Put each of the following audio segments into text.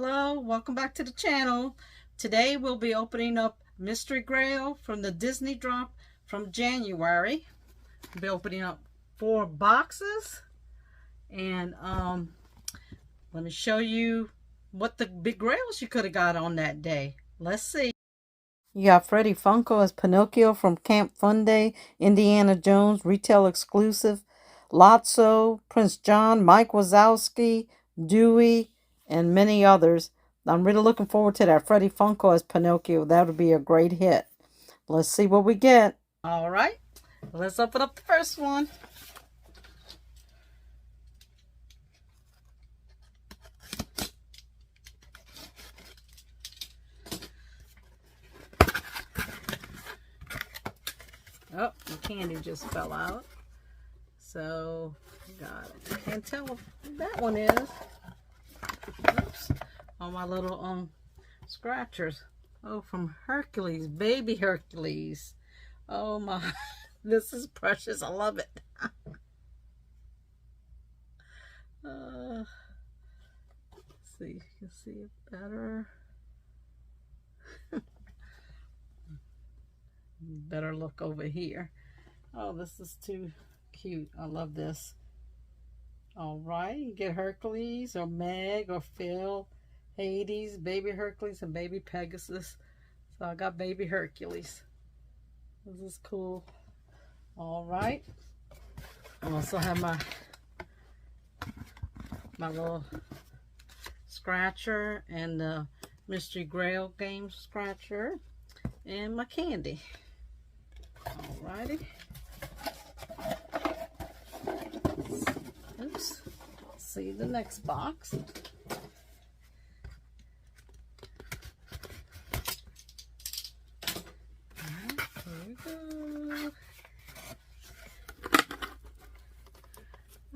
Hello, welcome back to the channel. Today we'll be opening up Mystery Grail from the Disney drop from January. We'll be opening up 4 boxes, and let me show you what the big grails you could have got on that day. Let's see. You got Freddie Funko as Pinocchio from Camp Fun Day, Indiana Jones retail exclusive, Lotso, Prince John, Mike Wazowski, Dewey, and many others. I'm really looking forward to that. Freddie Funko as Pinocchio. That would be a great hit. Let's see what we get. All right, let's open up the first one. Oh, the candy just fell out. So, got it. I can't tell what that one is. Oops. All my little scratchers. Oh, from Hercules, baby Hercules. Oh my, this is precious. I love it. Let's see, you can see it better. Better look over here. Oh, this is too cute. I love this. All right, you get Hercules or Meg or Phil, Hades, baby Hercules, and baby Pegasus. So I got baby Hercules. This is cool. All right. I also have my little scratcher and the Mystery Grail game scratcher and my candy. All righty. Oops. See the next box. Here we go.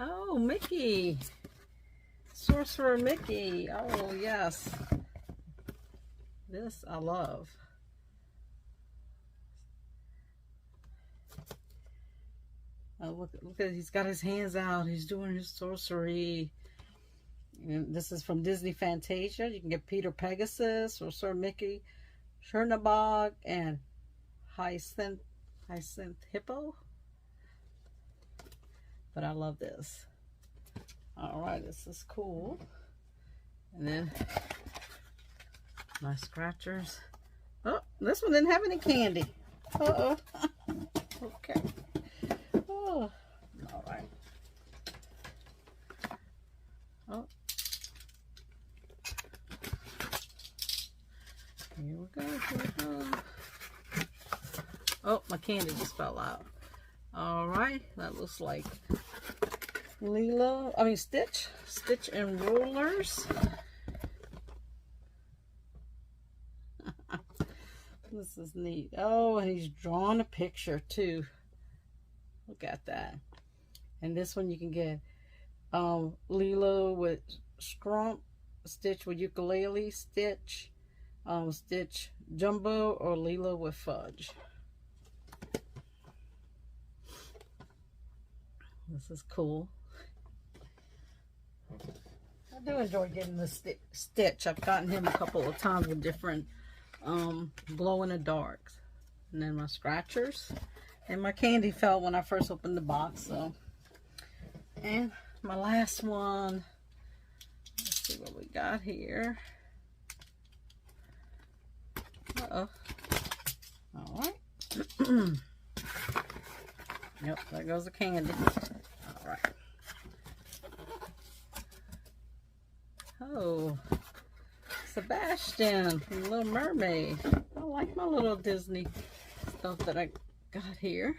Oh, Mickey. Sorcerer Mickey. Oh, yes. This I love. Oh, look at, he's got his hands out. He's doing his sorcery. And this is from Disney Fantasia. You can get Peter Pegasus or Sir Mickey, Chernabog, and Hyacinth Hippo. But I love this. All right, this is cool. And then my scratchers. Oh, this one didn't have any candy. Uh-oh. Okay. Oh, all right. Oh. Here we go. Here we go. Oh, my candy just fell out. All right. That looks like Stitch. Stitch and rollers. This is neat. Oh, and he's drawn a picture too. Look at that. And this one you can get Lilo with Strump, Stitch with ukulele, Stitch, Stitch Jumbo, or Lilo with Fudge. This is cool. I do enjoy getting the Stitch. I've gotten him a couple of times with different glow in the darks. And then my scratchers. And my candy fell when I first opened the box. So, and my last one. Let's see what we got here. Uh-oh. All right. Yep, there goes the candy. All right. Oh, Sebastian from Little Mermaid. I like my little Disney stuff that I got here.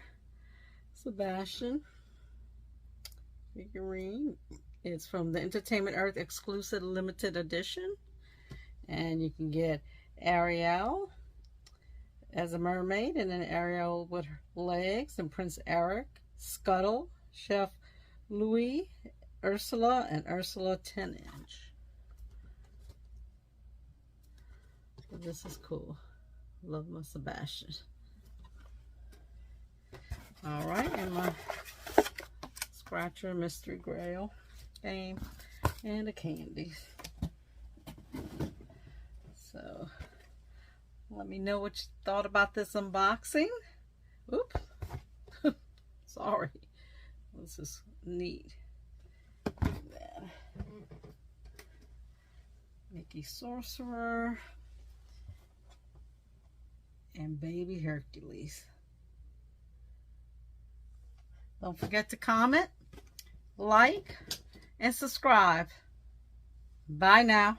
Sebastian figurine. It's from the Entertainment Earth exclusive limited edition. And you can get Ariel as a mermaid, and then Ariel with her legs, and Prince Eric, Scuttle, Chef Louis, Ursula, and Ursula 10-inch. So this is cool. Love my Sebastian. All right, and my scratcher Mystery Grail game and the candies. Let me know what you thought about this unboxing. Oop. Sorry. This is neat. Mickey Sorcerer and Baby Hercules. Don't forget to comment, like, and subscribe. Bye now.